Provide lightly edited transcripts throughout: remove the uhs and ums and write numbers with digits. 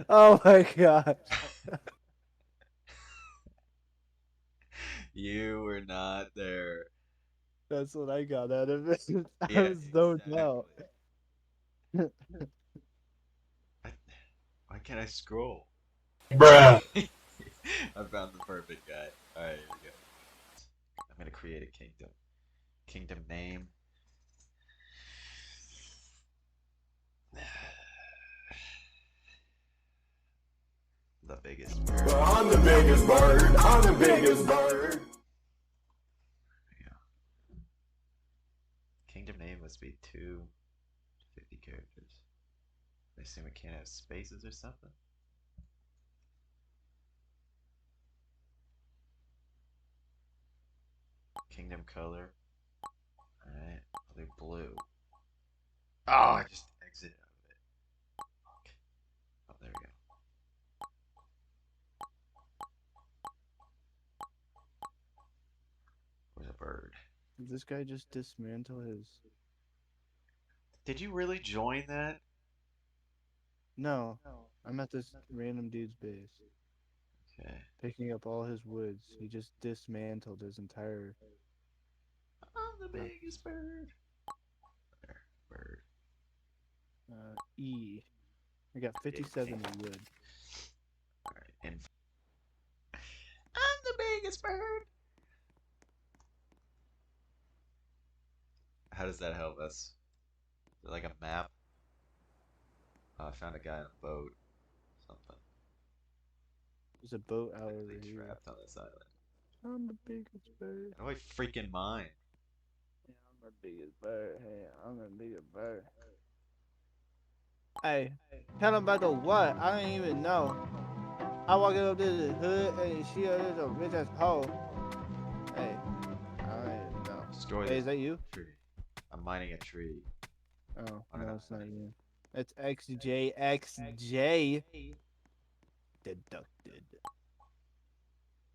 Oh my gosh. You were not there. That's what I got out of it. I Yeah, was zoned out. exactly. I, why can't I scroll? Bruh. I found the perfect guy. Alright, here we go. I'm gonna create a kingdom. Kingdom name. The biggest bird. Well, I'm the biggest bird. I'm the biggest bird. Yeah. Kingdom name must be 250 characters. I assume it can't have spaces or something. Kingdom color. Alright, I'll do blue. Oh, I just exited out of it. Okay. Oh, there we go. Where's a bird? Did this guy just dismantle his? Did you really join that? No, I'm at this random dude's base, Okay. picking up all his woods. He just dismantled his entire. I'm the biggest bird. There, bird. E. I got Big 57 king. wood. Alright, and I'm the biggest bird. How does that help us? Is it like a map? Oh, I found a guy in a boat. Something. There's a boat out over Technically here. trapped on this island. I'm the biggest bird. How do I freaking mine? Yeah, I'm the biggest bird. Hey, I'm the biggest bird. Hey, tell him about the what? I don't even know. I walking up to the hood and she is a bitch ass hoe. Hey, I don't even know. Destroy Hey, this is that you? tree. I'm mining a tree. Oh, Why no, not it's not mining? you. It's XJ. Deducted.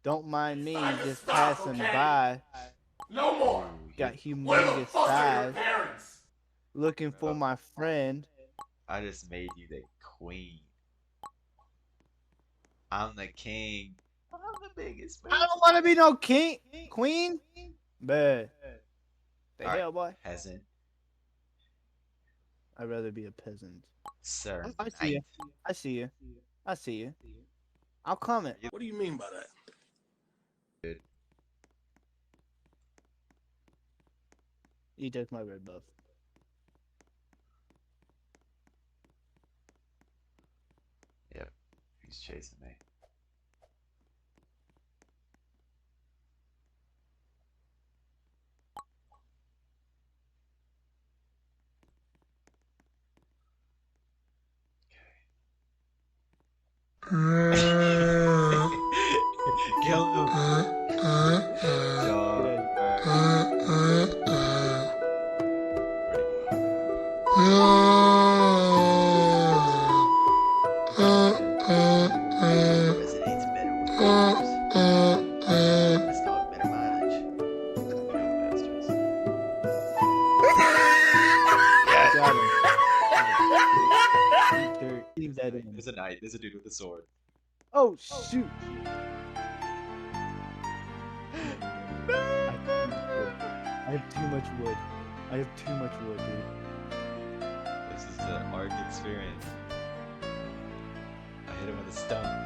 Don't mind me Time to just stop, passing okay? by. No more. Ooh, Got Where the humongous fuck are your thighs. parents? Looking for Bro, my friend. I just made you the queen. I'm the king. I'm the biggest I bird. don't want to be no king, queen. But the Alright, hell, boy. peasant, I'd rather be a peasant. sir, I see knight. you. I see you. I see you. I'll comment. What do you mean by that? Dude, You took my red buff. yep, he's chasing me. Kill him. Get Dog. out of here. Alright, where'd he go? Dead. Resonates better with gamers. Let's talk better mileage. Kill the bastards. Yes! Got him. Got him. Eat dirt. There's Leave a that knight. in. There's a knight. There's a dude with a sword. Oh, shoot. No! I have too much wood. I have too much wood, dude. This is the arc experience. I hit him with a stone.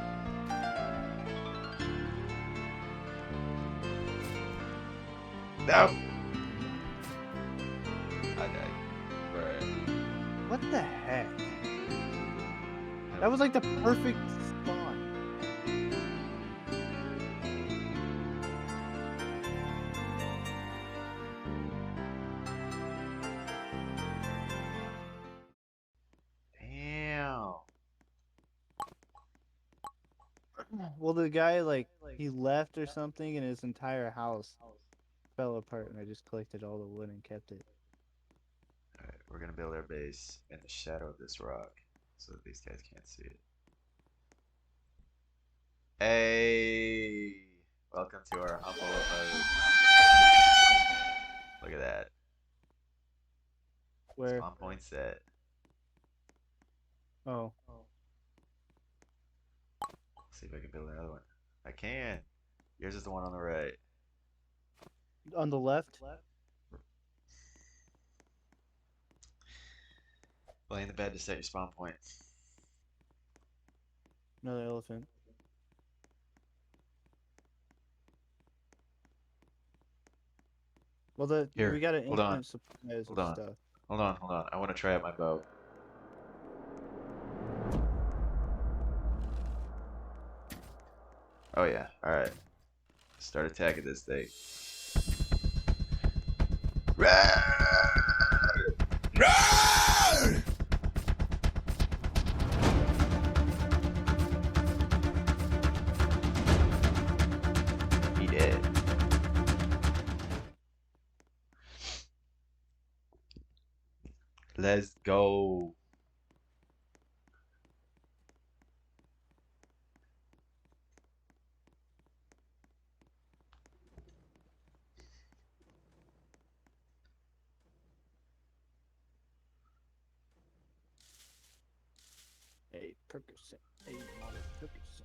No! I died. Right. What the heck? That was like the perfect spawn. Damn. Well, the guy, like, he left or something and his entire house fell apart and I just collected all the wood and kept it. Alright, we're gonna build our base in the shadow of this rock so that these guys can't see it. Hey! Welcome to our humble abode. Look at that. Where? Spawn point set. Oh. see if I can build another one. I can. Yours is the one on the right. On the left? Lay in the bed to set your spawn point. Another elephant. Well, Here, we got an hold on. infinite supplies Hold of on. stuff. Hold on, hold on. I want to try out my bow. Oh yeah, alright. Start attacking this thing. He dead. Let's go. A Percocet. A model Percocet.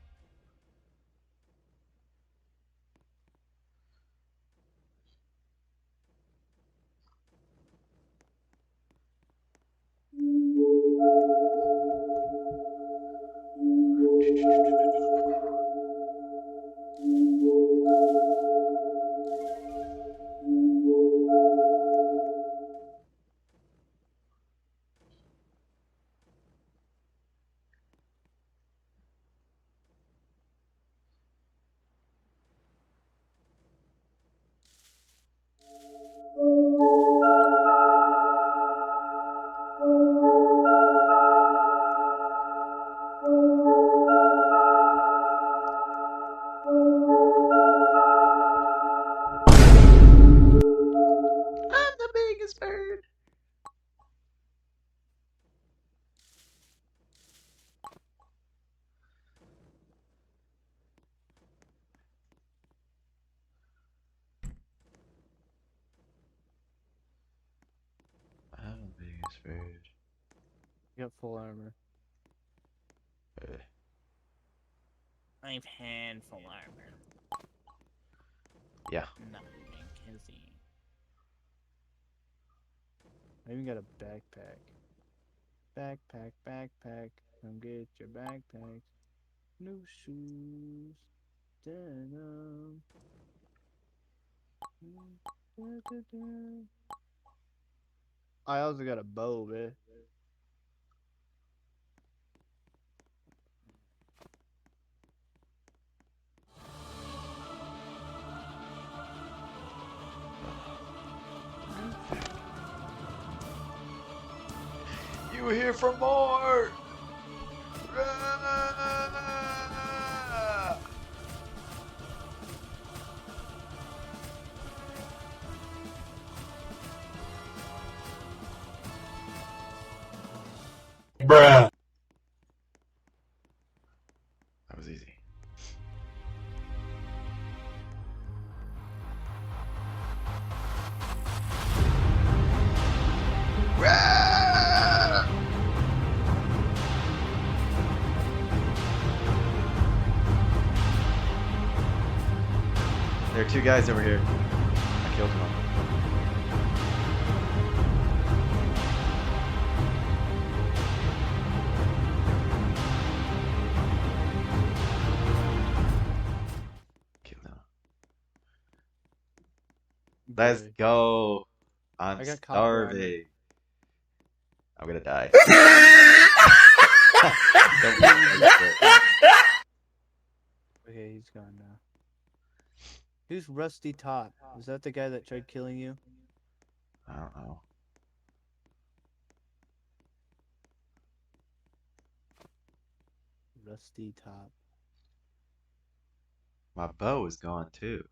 I'm the biggest bird. I'm the biggest bird. You got full armor. Uh, I've had full armor. yeah. Nothing kizzy. I even got a backpack. Backpack, backpack. Come get your backpack. New shoes. Denim. I also got a bow, man. You here for more? Bruh. That was easy. There are two guys over here. I killed one. Kill them. Let's Boy. go. I'm I got copper armor. starving. I'm gonna die. Okay, he's gone now. Who's Rusty Top? Is that the guy that tried killing you? I don't know. Rusty Top. My bow is gone too.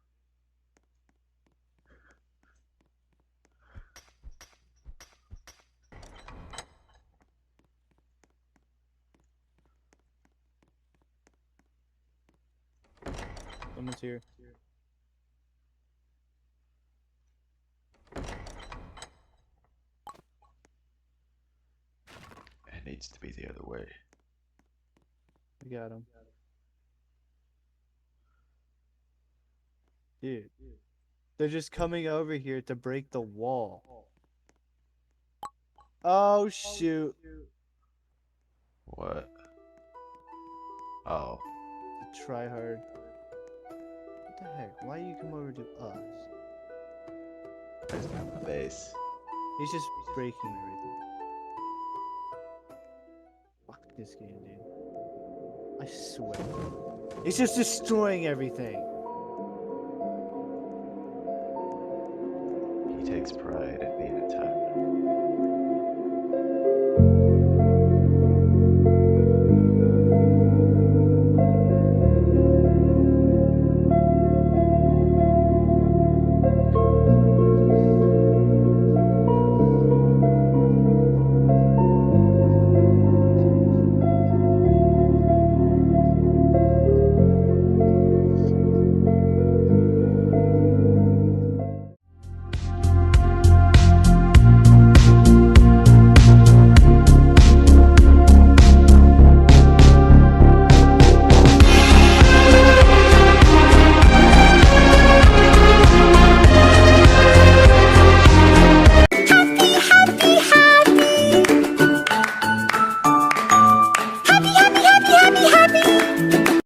Someone's here. It needs to be the other way. We got him. Dude. They're just coming over here to break the wall. Oh, shoot. What? Oh. Try hard. What the heck? Why you come over to us? There's my face. He's just breaking everything. Fuck this game, dude. I swear. He's just destroying everything. He takes pride in